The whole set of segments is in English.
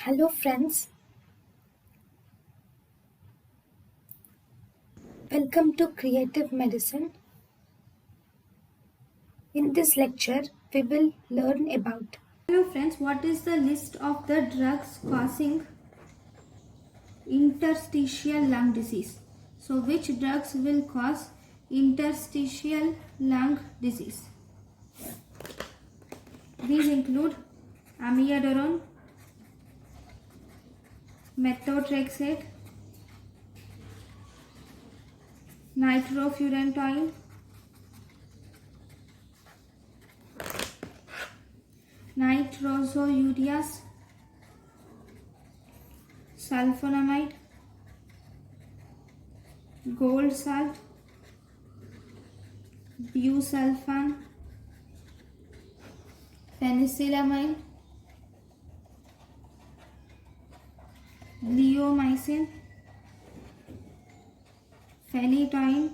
Hello friends, welcome to Creative Medicine. In this lecture, we will learn about Hello friends, what is the list of the drugs causing interstitial lung disease? So which drugs will cause interstitial lung disease? These include amiodarone, methotrexate, nitrofurantoin, nitrosoureas, sulfonamide, gold salt, busulfan, penicillamine, bleomycin, phenytoin,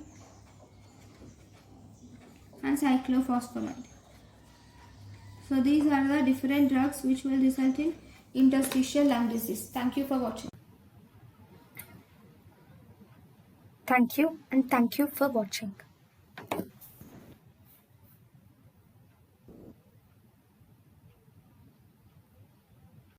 and cyclophosphamide. So these are the different drugs which will result in interstitial lung disease. Thank you for watching. Thank you for watching.